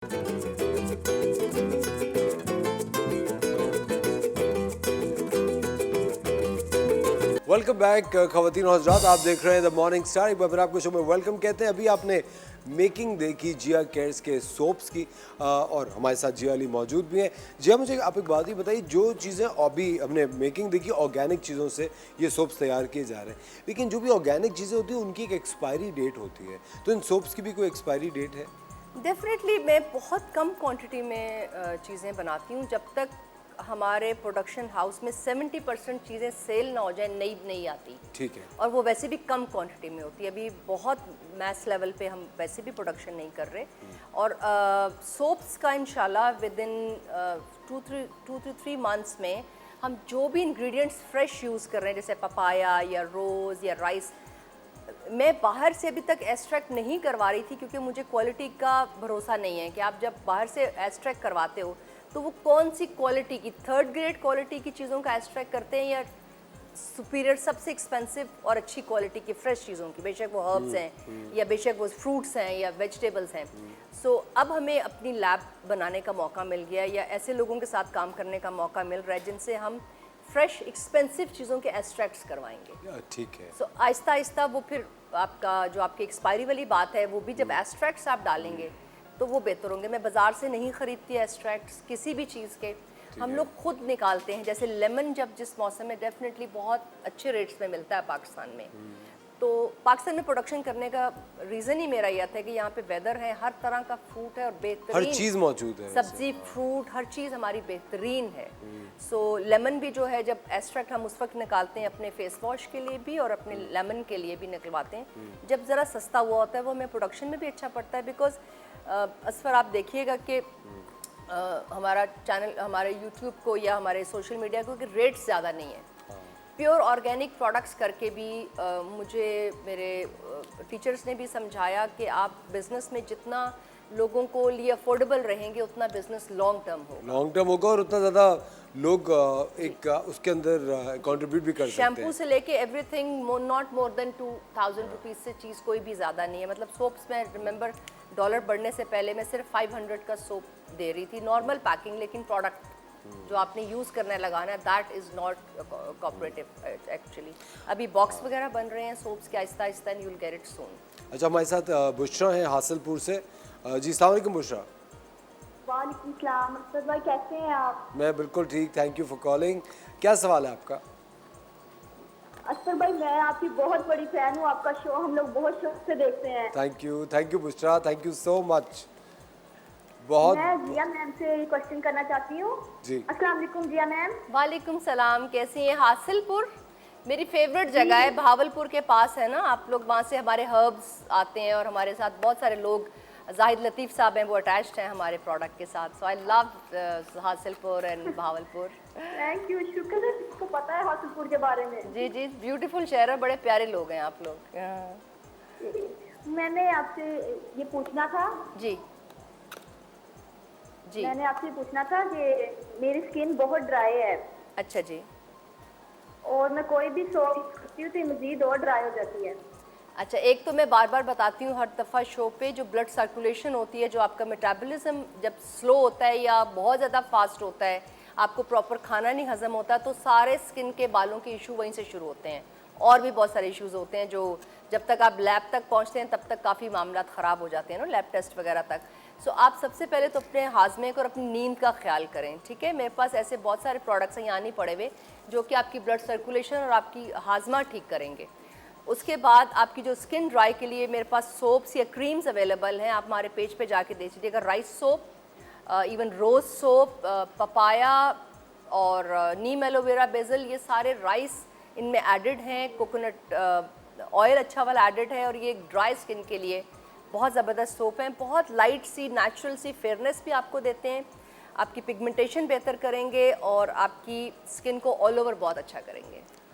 Welcome back खवातीन और हज़रात, आप देख रहे हैं द मॉर्निंग स्टार। एक बार फिर आपको शो में वेलकम कहते हैं। अभी आपने मेकिंग देखी जिया केयर्स के सोप्स की और हमारे साथ जिया अली मौजूद भी हैं। जिया, मुझे आप एक बात ही बताइए, जो चीज़ें अभी हमने मेकिंग देखी ऑर्गेनिक चीज़ों से ये सोप्स तैयार किए जा रहे हैं, लेकिन जो भी ऑर्गेनिक चीज़ें होती हैं उनकी एक एक्सपायरी डेट होती है, तो इन सोप्स की भी कोई एक्सपायरी डेट है? डेफिनेटली मैं बहुत कम क्वांटिटी में चीज़ें बनाती हूँ जब तक हमारे प्रोडक्शन हाउस में 70% चीज़ें सेल ना हो जाए, नई नई आती। ठीक है। और वो वैसे भी कम क्वांटिटी में होती है, अभी बहुत मैस लेवल पे हम वैसे भी प्रोडक्शन नहीं कर रहे। और सोप्स का इंशाल्लाह विद इन 2-3 मंथ्स में हम जो भी इंग्रेडिएंट्स फ्रेश यूज़ कर रहे हैं, जैसे पपाया या रोज़ या राइस, मैं बाहर से अभी तक एक्सट्रैक्ट नहीं करवा रही थी क्योंकि मुझे क्वालिटी का भरोसा नहीं है कि आप जब बाहर से एक्सट्रैक्ट करवाते हो तो वो कौन सी क्वालिटी की, थर्ड ग्रेड क्वालिटी की चीज़ों का एक्सट्रैक्ट करते हैं या सुपीरियर सबसे एक्सपेंसिव और अच्छी क्वालिटी की फ्रेश चीज़ों की, बेशक वो हर्ब्स हैं या बेशक वो फ्रूट्स हैं या वेजिटेबल्स हैं। सो अब हमें अपनी लैब बनाने का मौका मिल गया या ऐसे लोगों के साथ काम करने का मौका मिल रहा है जिनसे हम फ्रेश एक्सपेंसिव चीज़ों के एक्सट्रैक्ट्स करवाएंगे। ठीक है। सो आहिस्ता आहिस्ता वो फिर आपका जो आपकी एक्सपायरी वाली बात है वो भी जब एक्सट्रैक्ट्स आप डालेंगे तो वो बेहतर होंगे। मैं बाज़ार से नहीं ख़रीदती एक्सट्रैक्ट्स किसी भी चीज़ के, हम लोग खुद निकालते हैं। जैसे लेमन जब जिस मौसम में डेफिनेटली बहुत अच्छे रेट्स में मिलता है पाकिस्तान में, तो पाकिस्तान में प्रोडक्शन करने का रीज़न ही मेरा यह था कि यहाँ पे वेदर है, हर तरह का फ्रूट है और बेहतरीन हर चीज़ मौजूद है, सब्जी फ्रूट हर चीज़ हमारी बेहतरीन है। सो लेमन भी जो है जब एक्सट्रैक्ट हम उस वक्त निकालते हैं अपने फेस वॉश के लिए भी और अपने लेमन के लिए भी निकलवाते हैं जब ज़रा सस्ता हुआ होता है, वो हमें प्रोडक्शन में भी अच्छा पड़ता है। बिकॉज असफर आप देखिएगा कि हमारा चैनल, हमारे यूट्यूब को या हमारे सोशल मीडिया को कि रेट्स ज़्यादा नहीं है। प्योर ऑर्गेनिक प्रोडक्ट्स करके भी मुझे मेरे टीचर्स ने भी समझाया कि आप बिज़नेस में जितना लोगों को लिए अफोर्डेबल रहेंगे उतना बिज़नेस लॉन्ग टर्म होगा और उतना ज़्यादा लोग एक उसके अंदर कंट्रीब्यूट भी कर सकते हैं। शैम्पू से लेके everything not more than 2000 rupees से चीज़ कोई भी ज़्यादा नहीं है। मतलब सोप्स में रिमेंबर डॉलर बढ़ने से पहले मैं सिर्फ 500 का सोप दे रही थी नॉर्मल पैकिंग, लेकिन प्रोडक्ट जो आपने यूज़ करना है, लगाना है, that is not cooperative actually. अभी बॉक्स वगैरह बन रहे हैं सोप्स के Aahista Aahista, and you will get it सून। अच्छा, हमारे साथ बुशरा है हासिलपुर से। जी अस्सलाम वालेकुम बुशरा। वालेकुम सलाम। असद भाई कैसे हैं आप? मैं बिल्कुल ठीक, थैंक यू फॉर कॉलिंग। क्या सवाल है आपका? असद भाई मैं आपकी बहुत बड़ी फैन हूँ, आपका शो हम लोग बहुत शौक से देखते हैं। Thank you Bushra, thank you so much. बहुत मैं जिया मैम से क्वेश्चन करना चाहती हूँ। जी अस्सलाम वालेकुम जिया मैम। वालेकुम सलाम, कैसी हैं? हासिलपुर मेरी फेवरेट जगह है, भावलपुर के पास है ना आप लोग, वहाँ से हमारे हर्ब्स आते हैं और हमारे साथ बहुत सारे लोग, जाहिद लतीफ़ साहब हैं वो अटैच्ड हैं हमारे प्रोडक्ट के साथ। So I love Hasilpur and Bahawalpur. Thank you, शुक्र है इसको पता है हासिलपुर के बारे में। जी जी, ब्यूटीफुल शहर है, बड़े प्यारे लोग हैं आप लोग। मैंने आपसे ये पूछना था जी जी, मैंने आपसे पूछना था कि मेरी स्किन बहुत ड्राई है। अच्छा जी। और मैं कोई भी सोप करती हूँ तो मज़ीद और ड्राई हो जाती है। अच्छा, एक तो मैं बार बार बताती हूँ हर दफ़ा शो पे, जो ब्लड सर्कुलेशन होती है, जो आपका मेटाबॉलिज्म जब स्लो होता है या बहुत ज़्यादा फास्ट होता है, आपको प्रॉपर खाना नहीं हज़म होता, तो सारे स्किन के बालों के इशू वहीं से शुरू होते हैं। और भी बहुत सारे इश्यूज़ होते हैं जो जब तक आप लैब तक पहुँचते हैं तब तक काफ़ी मामला ख़राब हो जाते हैं ना, लैब टेस्ट वगैरह तक। सो आप सबसे पहले तो अपने हाजमे को और अपनी नींद का ख्याल करें, ठीक है? मेरे पास ऐसे बहुत सारे प्रोडक्ट्स हैं यहाँ नहीं पड़े हुए जो कि आपकी ब्लड सर्कुलेशन और आपकी हाजमा ठीक करेंगे। उसके बाद आपकी जो स्किन ड्राई के लिए मेरे पास सोप्स या क्रीम्स अवेलेबल हैं, आप हमारे पेज पे जाके देख लीजिएगा। राइस सोप, इवन रोज़ सोप, पपाया और नीम एलोवेरा बेसल, ये सारे राइस इनमें एडिड हैं। कोकोनट ऑयल अच्छा वाला एडिड है और ये ड्राई स्किन के लिए बहुत ज़बरदस्त सोप हैं। बहुत लाइट सी नेचुरल सी फेयरनेस भी आपको देते हैं, आपकी पिगमेंटेशन बेहतर करेंगे और आपकी स्किन को ऑल ओवर बहुत अच्छा करेंगे।